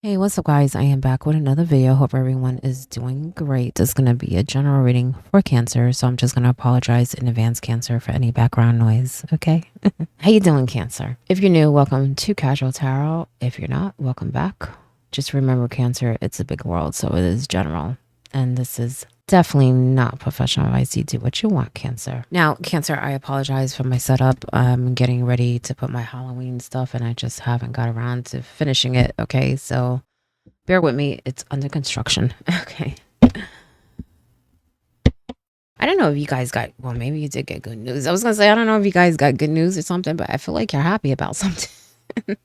Hey, what's up, guys? I am back with another video. Hope everyone is doing great. It's going to be a general reading for Cancer, so I'm just going to apologize in advance, Cancer, for any background noise, okay? How you doing, Cancer? If you're new, welcome to Casual Tarot. If you're not, welcome back. Just remember, Cancer, it's a big world, so it is general. And this is definitely not professional advice. You do what you want, Cancer. Now, Cancer, I apologize for my setup. I'm getting ready to put my Halloween stuff, and I just haven't got around to finishing it, okay? So bear with me. It's under construction. Okay. I don't know if you guys got, well, maybe you did get good news. I was going to say, I don't know if you guys got good news or something, but I feel like you're happy about something.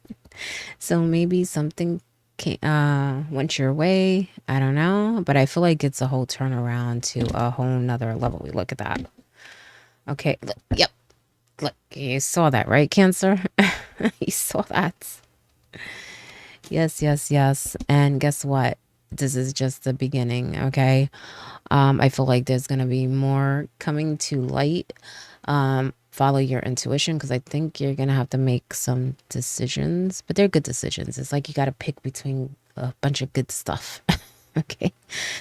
So maybe something went your way. I don't know, but I feel like it's a whole turnaround to a whole nother level. We look at that. Okay. Look, yep. Look, you saw that, right, Cancer? You saw that. Yes, yes, yes. And guess what? This is just the beginning, okay? I feel like there's going to be more coming to light. Follow your intuition, because I think you're going to have to make some decisions, but they're good decisions. It's like you got to pick between a bunch of good stuff. Okay.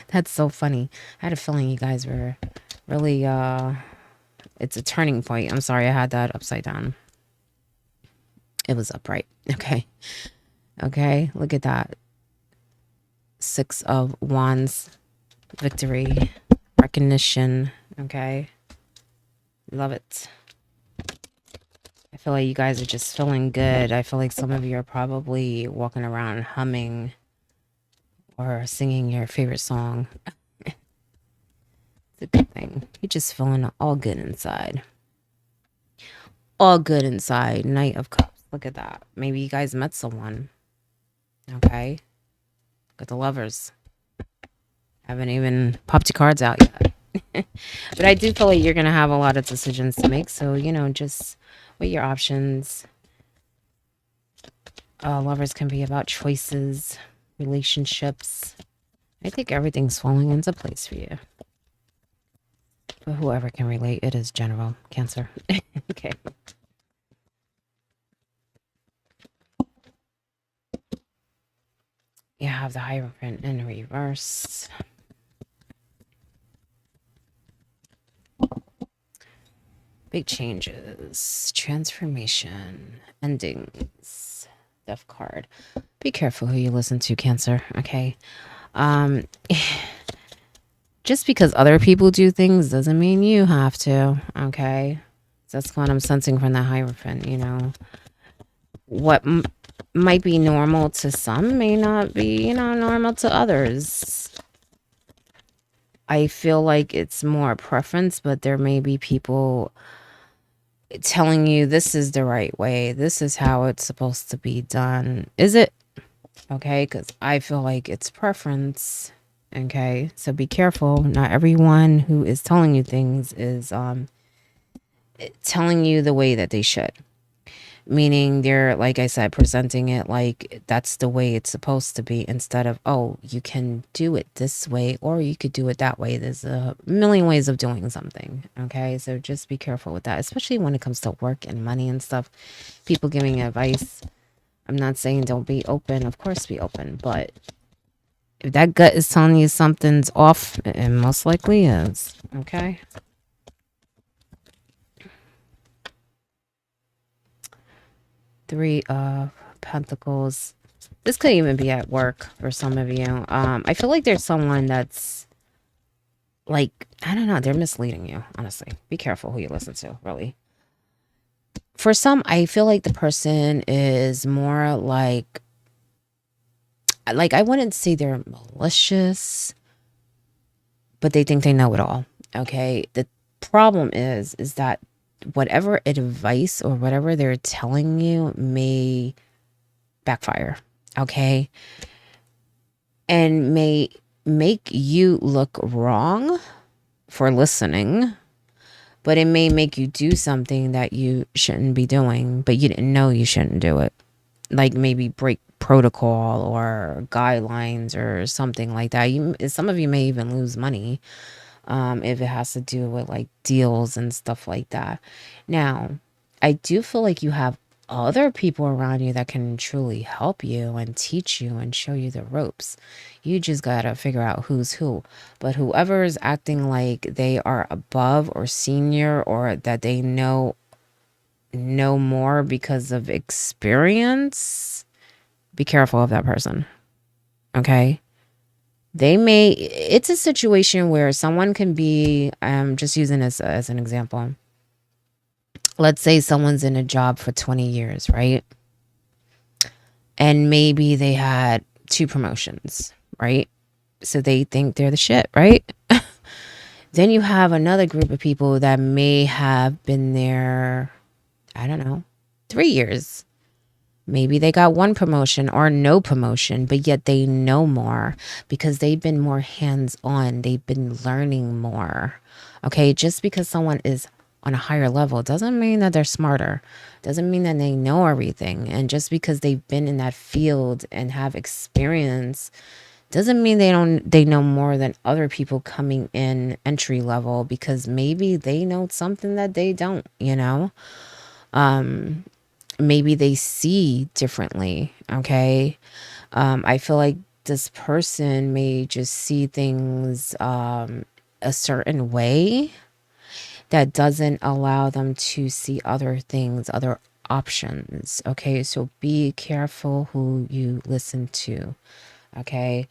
That's so funny. I had a feeling you guys were really, it's a turning point. I'm sorry I had that upside down. It was upright. Okay. Okay. Look at that. 6 of Wands. Victory. Recognition. Okay. Love it. I feel like you guys are just feeling good. I feel like some of you are probably walking around humming or singing your favorite song. It's a good thing. You're just feeling all good inside. All good inside. Knight of Cups. Look at that. Maybe you guys met someone. Okay. Got the lovers. Haven't even popped your cards out yet. But I do feel like you're going to have a lot of decisions to make. So, just weigh your options. Lovers can be about choices, relationships. I think everything's falling into place for you. But whoever can relate, it is general, Cancer. Okay. You have the Hierophant in reverse. Big changes, transformation, endings, Death card. Be careful who you listen to, Cancer, okay? Just because other people do things doesn't mean you have to, okay? That's what I'm sensing from the Hierophant, What might be normal to some may not be, normal to others. I feel like it's more a preference, but there may be people telling you this is the right way. This is how it's supposed to be done. Is it? Okay, because I feel like it's preference. Okay, so be careful. Not everyone who is telling you things is telling you the way that they should. Meaning they're, like I said, presenting it like that's the way it's supposed to be, instead of, oh, you can do it this way or you could do it that way. There's a million ways of doing something. Okay, so just be careful with that, especially when it comes to work and money and stuff. People giving advice. I'm not saying don't be open. Of course, be open. But if that gut is telling you something's off, it most likely is. Okay. Three of Pentacles. This could even be at work for some of you. I feel like there's someone that's like, I don't know, they're misleading you, honestly. Be careful who you listen to, really. For some, I feel like the person is more like I wouldn't say they're malicious, but they think they know it all. Okay. The problem is that whatever advice or whatever they're telling you may backfire. Okay. And may make you look wrong for listening, but it may make you do something that you shouldn't be doing, but you didn't know you shouldn't do it. Like maybe break protocol or guidelines or something like that. Some of you may even lose money if it has to do with like deals and stuff like that. Now, I do feel like you have other people around you that can truly help you and teach you and show you the ropes. You just gotta figure out who's who. But whoever is acting like they are above or senior, or that they know more because of experience, be careful of that person. Okay? It's a situation where someone can be, just using this as an example. Let's say someone's in a job for 20 years, right? And maybe they had 2 promotions, right? So they think they're the shit, right? Then you have another group of people that may have been there, I don't know, 3 years. Maybe they got 1 promotion or no promotion, but yet they know more because they've been more hands on. They've been learning more. Okay, just because someone is on a higher level doesn't mean that they're smarter, doesn't mean that they know everything. And just because they've been in that field and have experience doesn't mean they know more than other people coming in entry level, because maybe they know something that they don't, maybe they see differently. Okay. I feel like this person may just see things a certain way that doesn't allow them to see other things, other options. Okay, so be careful who you listen to. Okay,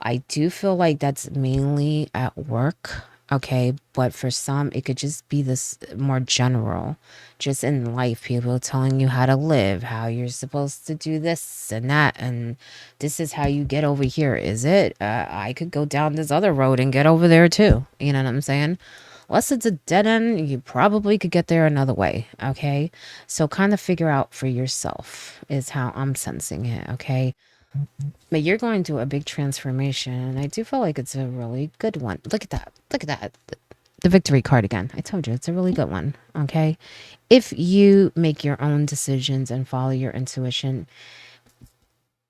I do feel like that's mainly at work. Okay, but for some, it could just be this more general, just in life. People telling you how to live, how you're supposed to do this and that, and this is how you get over here. Is it? I could go down this other road and get over there too. You know what I'm saying? Unless it's a dead end, you probably could get there another way. Okay, so kind of figure out for yourself is how I'm sensing it. Okay, but you're going through a big transformation, and I do feel like it's a really good one. Look at that. Look at that. The victory card again. I told you it's a really good one. Okay. If you make your own decisions and follow your intuition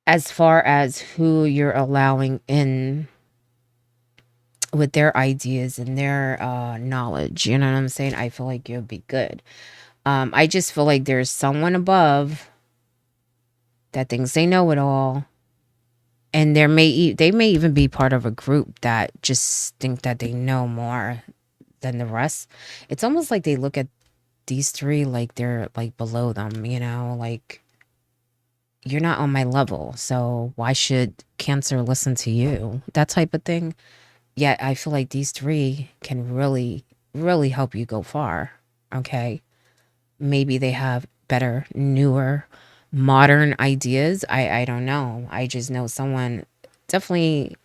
as far as who you're allowing in with their ideas and their knowledge, you know what I'm saying? I feel like you'll be good. I just feel like there's someone above that thinks they know it all, and they may even be part of a group that just think that they know more than the rest. It's almost like they look at these three like they're like below them, like, you're not on my level, so why should Cancer listen to you, that type of thing. Yet I feel like these three can really really help you go far. Okay, maybe they have better, newer, modern ideas. I don't know. I just know someone definitely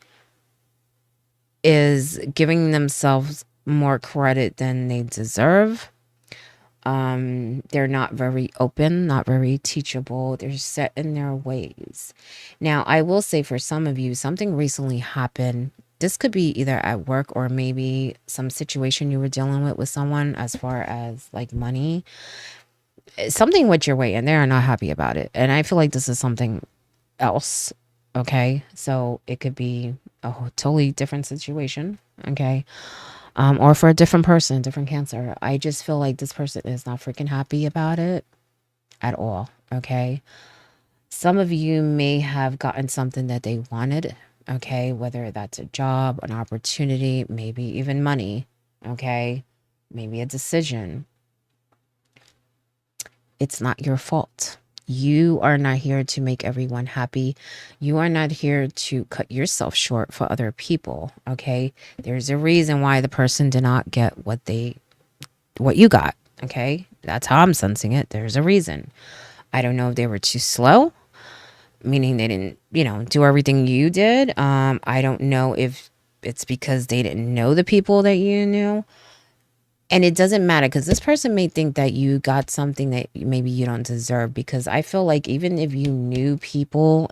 is giving themselves more credit than they deserve. They're not very open, not very teachable. They're set in their ways. Now, I will say for some of you, something recently happened. This could be either at work or maybe some situation you were dealing with someone as far as like money. Something with your weight and they're not happy about it. And I feel like this is something else. Okay. So it could be a totally different situation. Okay. Or for a different person, different Cancer. I just feel like this person is not freaking happy about it at all. Okay. Some of you may have gotten something that they wanted. Okay. Whether that's a job, an opportunity, maybe even money. Okay. Maybe a decision. It's not your fault. You are not here to make everyone happy. You are not here to cut yourself short for other people. Okay. There's a reason why the person did not get what you got. Okay. That's how I'm sensing it. There's a reason. I don't know if they were too slow, meaning they didn't, do everything you did. I don't know if it's because they didn't know the people that you knew. And it doesn't matter, because this person may think that you got something that maybe you don't deserve. Because I feel like even if you knew people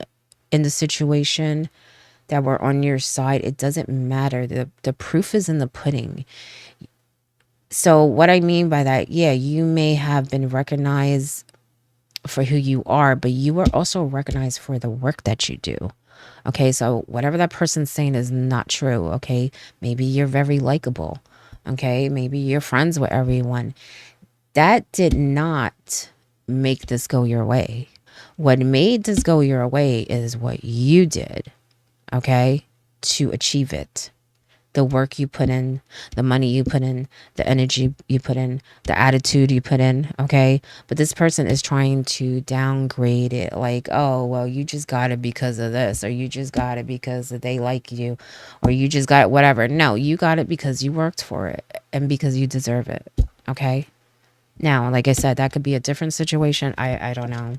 in the situation that were on your side, it doesn't matter. The proof is in the pudding. So what I mean by that, yeah, you may have been recognized for who you are, but you were also recognized for the work that you do. Okay, so whatever that person's saying is not true. Okay, maybe you're very likable. Okay, maybe you're friends with everyone. That did not make this go your way. What made this go your way is what you did, okay, to achieve it. The work you put in, the money you put in, the energy you put in, the attitude you put in, okay? But this person is trying to downgrade it like, oh, well, you just got it because of this, or you just got it because they like you, or you just got it, whatever. No, you got it because you worked for it and because you deserve it, okay? Now, like I said, that could be a different situation. I don't know.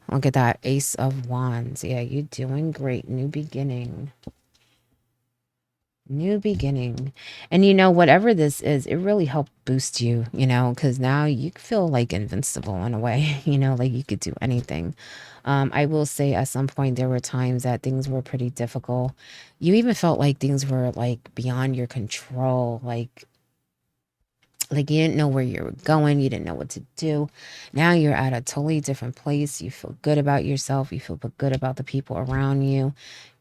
Look at that. Ace of Wands. Yeah, you're doing great. New beginning. New beginning. And whatever this is, it really helped boost you, because now you feel like invincible in a way, like you could do anything. I will say at some point there were times that things were pretty difficult. You even felt like things were like beyond your control, like you didn't know where you were going, you didn't know what to do. Now you're at a totally different place. You feel good about yourself, you feel good about the people around you.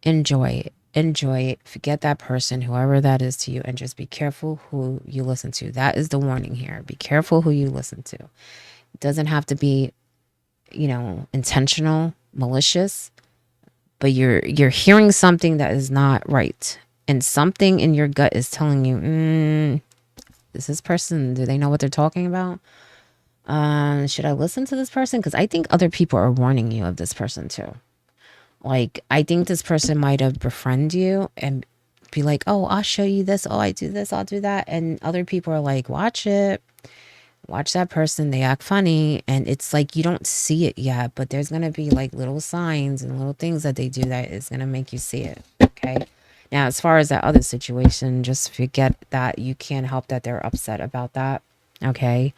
Enjoy it. Enjoy it. Forget that person, whoever that is to you, and just be careful who you listen to. That is the warning here. Be careful who you listen to. It doesn't have to be, intentional, malicious, but you're hearing something that is not right. And something in your gut is telling you, is this person, do they know what they're talking about? Should I listen to this person? Because I think other people are warning you of this person too. Like, I think this person might have befriended you and be like, oh, I'll show you this. Oh, I do this, I'll do that. And other people are like, watch it. Watch that person. They act funny. And it's like you don't see it yet, but there's going to be like little signs and little things that they do that is going to make you see it. Okay. Now, as far as that other situation, just forget that. You can't help that they're upset about that. Okay.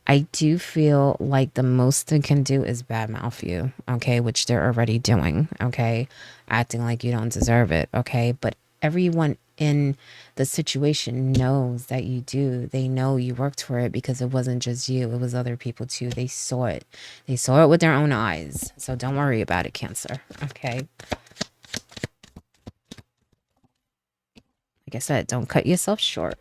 I do feel like the most they can do is badmouth you, okay, which they're already doing, okay, acting like you don't deserve it, okay, but everyone in the situation knows that you do. They know you worked for it because it wasn't just you, it was other people too. They saw it. They saw it with their own eyes. So don't worry about it, Cancer, okay? Like I said, don't cut yourself short.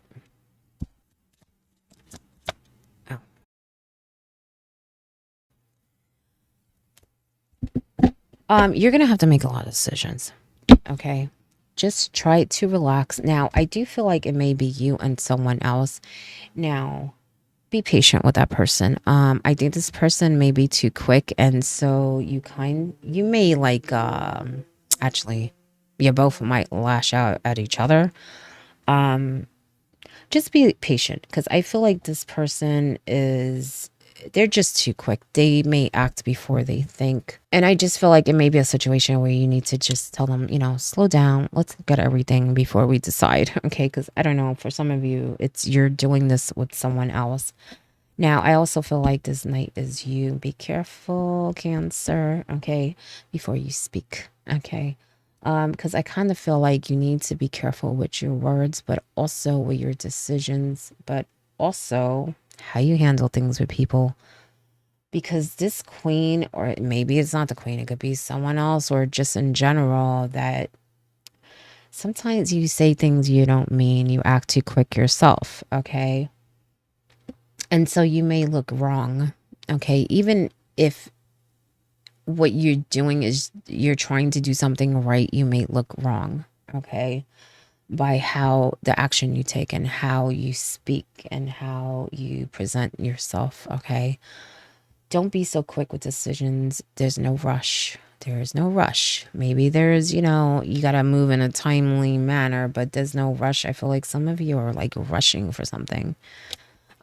You're gonna have to make a lot of decisions. Okay. Just try to relax. Now, I do feel like it may be you and someone else. Now, be patient with that person. I think this person may be too quick, and so you may like actually you both might lash out at each other. Um just be patient because I feel like this person is, they're just too quick. They may act before they think. And I just feel like it may be a situation where you need to just tell them, slow down. Let's look at everything before we decide. Okay. Because I don't know, for some of you, it's you're doing this with someone else. Now, I also feel like this night is you. Be careful, Cancer, okay, before you speak, okay? Because I kind of feel like you need to be careful with your words, but also with your decisions, but also how you handle things with people. Because this queen, or maybe it's not the queen, it could be someone else, or just in general, that sometimes you say things you don't mean, you act too quick yourself, okay? And so you may look wrong, okay? Even if what you're doing is you're trying to do something right, you may look wrong, okay? By how the action you take and how you speak and how you present yourself, okay? Don't be so quick with decisions. There's no rush. There is no rush. Maybe there's, you got to move in a timely manner, but there's no rush. I feel like some of you are like rushing for something.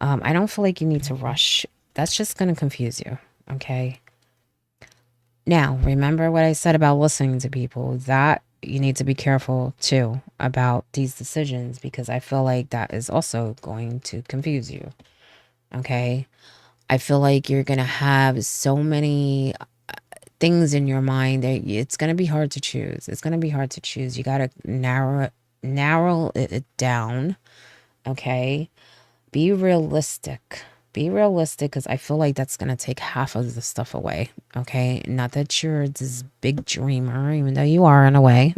I don't feel like you need to rush. That's just going to confuse you. Okay. Now, remember what I said about listening to people, that you need to be careful too about these decisions, because I feel like that is also going to confuse you. Okay. I feel like you're going to have so many things in your mind that it's going to be hard to choose. It's going to be hard to choose. You got to narrow it down. Okay. Be realistic. Be realistic, because I feel like that's going to take half of the stuff away. Okay. Not that you're this big dreamer, even though you are in a way.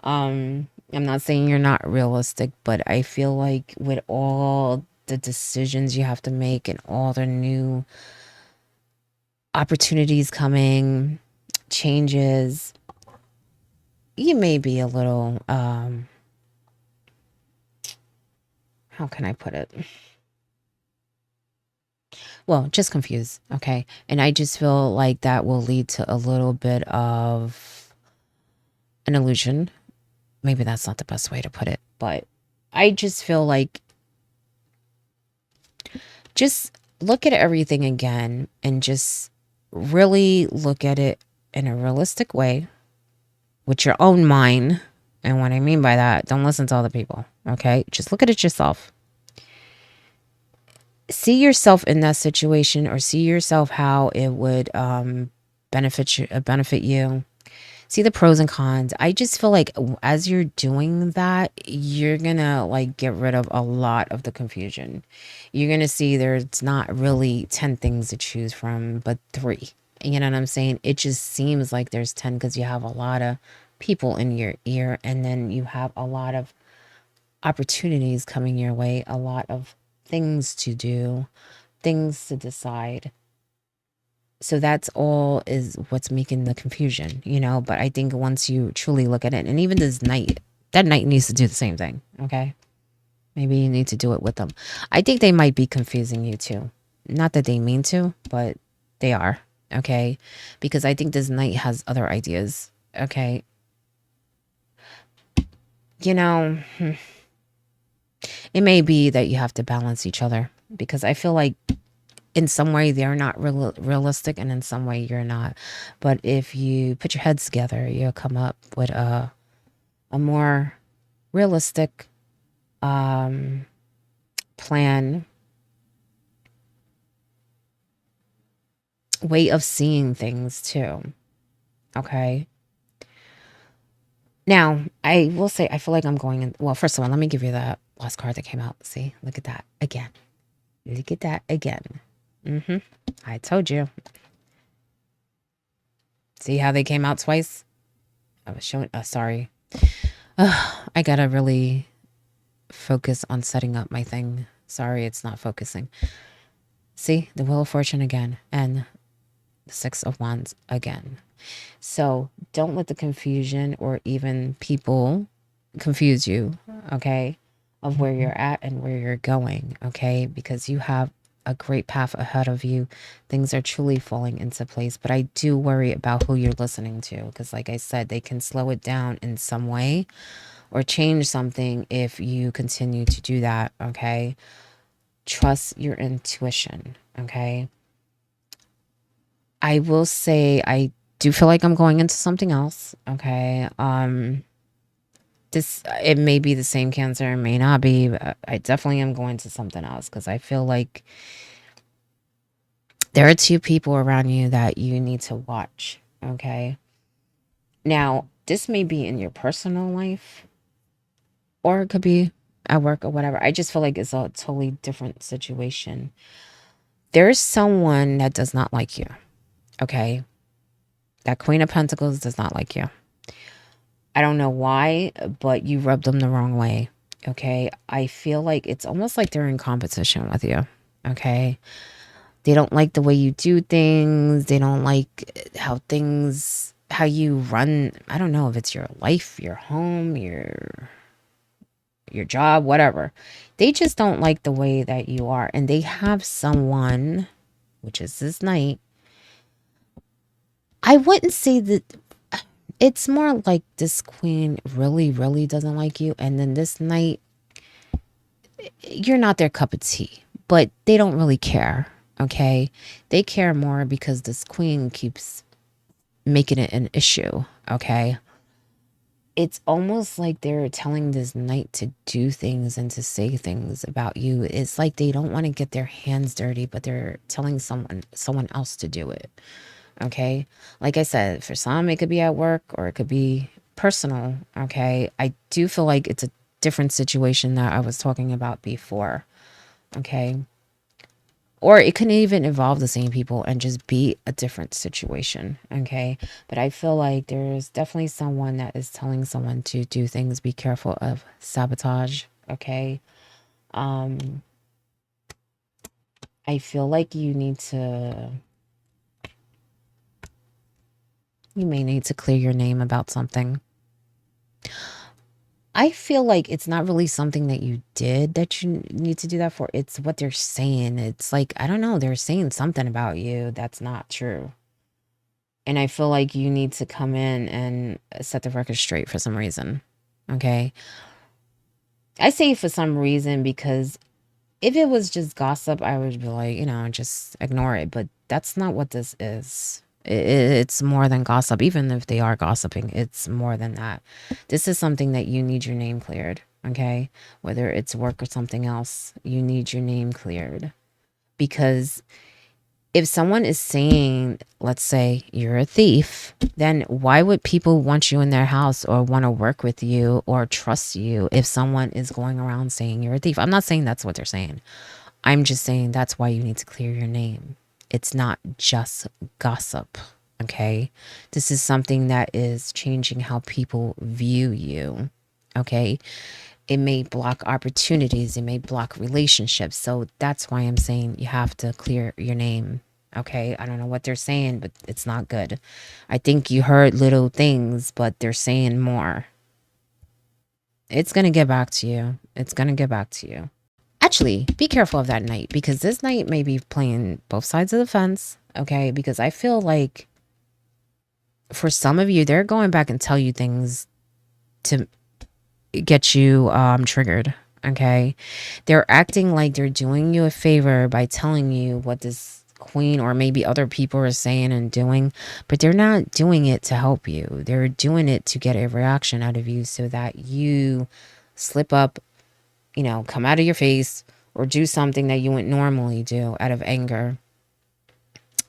I'm not saying you're not realistic, but I feel like with all the decisions you have to make and all the new opportunities coming, changes, you may be a little, how can I put it? Well, just confused. Okay. And I just feel like that will lead to a little bit of an illusion. Maybe that's not the best way to put it, but I just feel like just look at everything again and just really look at it in a realistic way with your own mind. And what I mean by that, don't listen to other people. Okay. Just look at it yourself. See yourself in that situation, or see yourself how it would benefit you. See the pros and cons. I just feel like as you're doing that, you're gonna like get rid of a lot of the confusion. You're gonna see there's not really 10 things to choose from, but 3. You know what I'm saying? It just seems like there's 10 because you have a lot of people in your ear, and then you have a lot of opportunities coming your way, a lot of things to do, things to decide. So that's all is what's making the confusion, you know. But I think once you truly look at it, and even this knight, that knight needs to do the same thing. Okay. Maybe you need to do it with them. I think they might be confusing you too. Not that they mean to, but they are. Okay. Because I think this knight has other ideas. Okay. You know, it may be that you have to balance each other, because I feel like in some way they're not realistic, and in some way you're not. But if you put your heads together, you'll come up with a more realistic plan, way of seeing things too. Okay. Now, I will say, I feel like I'm going in. Well, first of all, let me give you that last card that came out. See, look at that again. Look at that again. I told you. See how they came out twice? I was showing, sorry. I gotta really focus on setting up my thing. Sorry, it's not focusing. See, the Wheel of Fortune again, and the 6 of Wands again. So don't let the confusion or even people confuse you, okay, of where you're at and where you're going, okay, because you have a great path ahead of you. Things are truly falling into place, but I do worry about who you're listening to, because like I said, they can slow it down in some way or change something if you continue to do that, okay? Trust your intuition, okay? I will say I do feel like I'm going into something else, okay? This, it may be the same Cancer, it may not be, but I definitely am going to something else, because I feel like there are 2 people around you that you need to watch, okay? Now, this may be in your personal life, or it could be at work or whatever. I just feel like it's a totally different situation. There's someone that does not like you, okay? That Queen of Pentacles does not like you. I don't know why, but you rubbed them the wrong way, okay? I feel like it's almost like they're in competition with you, okay? They don't like the way you do things. They don't like how you run. I don't know if it's your life, your home, your job, whatever. They just don't like the way that you are. And they have someone, which is this knight. I wouldn't say that, it's more like this queen really, really doesn't like you. And then this knight, you're not their cup of tea, but they don't really care. Okay. They care more because this queen keeps making it an issue. Okay. It's almost like they're telling this knight to do things and to say things about you. It's like they don't want to get their hands dirty, but they're telling someone else to do it. Okay. Like I said, for some, it could be at work or it could be personal. Okay. I do feel like it's a different situation that I was talking about before. Okay. Or it can even involve the same people and just be a different situation. Okay. But I feel like there's definitely someone that is telling someone to do things. Be careful of sabotage. Okay. I feel like you may need to clear your name about something. I feel like it's not really something that you did that you need to do that for. It's what they're saying. It's like, I don't know, they're saying something about you that's not true. And I feel like you need to come in and set the record straight for some reason. Okay. I say for some reason because if it was just gossip, I would be like, just ignore it. But that's not what this is. It's more than gossip. Even if they are gossiping, it's more than that. This is something that you need your name cleared. Okay. Whether it's work or something else, you need your name cleared. Because if someone is saying, let's say you're a thief, then why would people want you in their house or want to work with you or trust you if someone is going around saying you're a thief? I'm not saying that's what they're saying. I'm just saying that's why you need to clear your name. It's not just gossip, okay? This is something that is changing how people view you, okay? It may block opportunities. It may block relationships. So that's why I'm saying you have to clear your name. Okay. I don't know what they're saying, but it's not good. I think you heard little things, but they're saying more. It's going to get back to you. It's going to get back to you. Actually, be careful of that night because this night may be playing both sides of the fence. Okay. Because I feel like for some of you, they're going back and tell you things to get you triggered. Okay. They're acting like they're doing you a favor by telling you what this queen or maybe other people are saying and doing, but they're not doing it to help you. They're doing it to get a reaction out of you so that you slip up, come out of your face or do something that you wouldn't normally do out of anger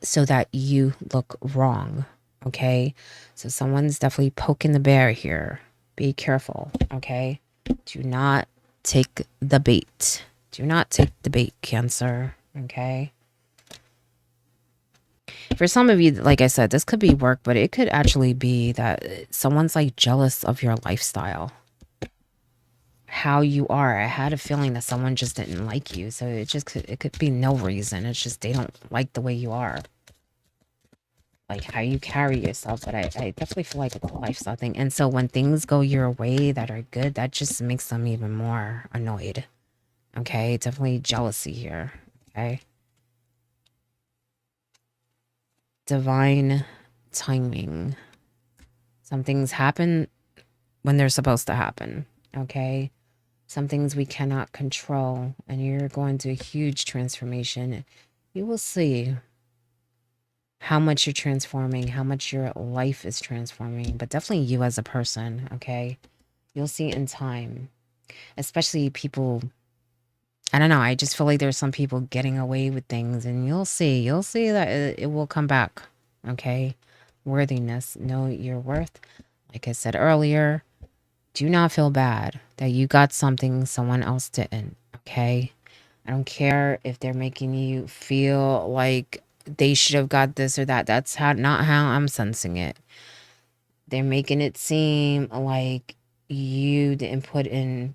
so that you look wrong. Okay. So someone's definitely poking the bear here. Be careful. Okay. Do not take the bait. Do not take the bait, Cancer. Okay. For some of you, like I said, this could be work, but it could actually be that someone's like jealous of your lifestyle, how you are. I had a feeling that someone just didn't like you. So it could be no reason. It's just they don't like the way you are. Like how you carry yourself. But I definitely feel like it's a lifestyle thing. And so when things go your way that are good, that just makes them even more annoyed. Okay, definitely jealousy here. Okay. Divine timing. Some things happen when they're supposed to happen. Okay. Some things we cannot control. And you're going through a huge transformation. You will see how much you're transforming, how much your life is transforming, but definitely you as a person. Okay. You'll see in time, especially people. I don't know. I just feel like there's some people getting away with things, and you'll see that it will come back. Okay. Worthiness. Know your worth. Like I said earlier, do not feel bad that you got something someone else didn't. Okay. I don't care if they're making you feel like they should have got this or that. That's not how I'm sensing it. They're making it seem like you didn't put in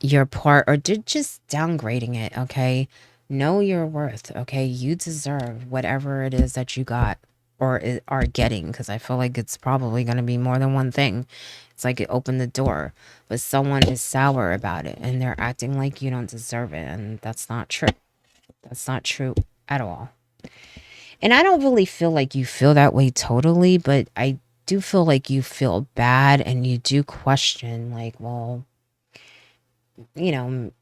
your part or did just downgrading it. Okay. Know your worth. Okay. You deserve whatever it is that you got or are getting, because I feel like it's probably going to be more than one thing. It's like it opened the door, but someone is sour about it and they're acting like you don't deserve it. And that's not true. That's not true at all. And I don't really feel like you feel that way totally, but I do feel like you feel bad and you do question, like, well, you know,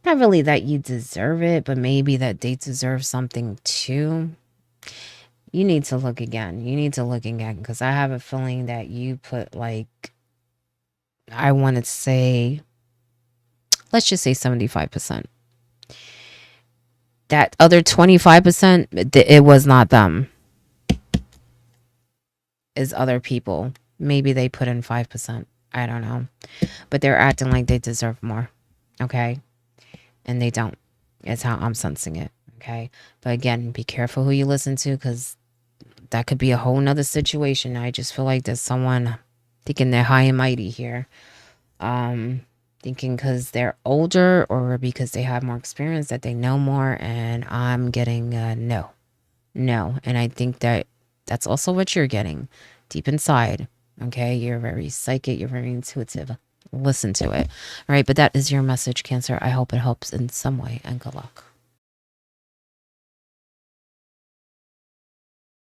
not really that you deserve it, but maybe that they deserve something too. You need to look again. You need to look again because I have a feeling that you put like, I want to say, let's just say 75%. That other 25%, it was not them. It's other people. Maybe they put in 5%. I don't know. But they're acting like they deserve more. Okay? And they don't. It's how I'm sensing it. Okay? But again, be careful who you listen to because that could be a whole nother situation. I just feel like there's someone thinking they're high and mighty here. Thinking because they're older or because they have more experience that they know more, and I'm getting no. No. And I think that that's also what you're getting deep inside. Okay. You're very psychic. You're very intuitive. Listen to it. All right. But that is your message, Cancer. I hope it helps in some way, and good luck.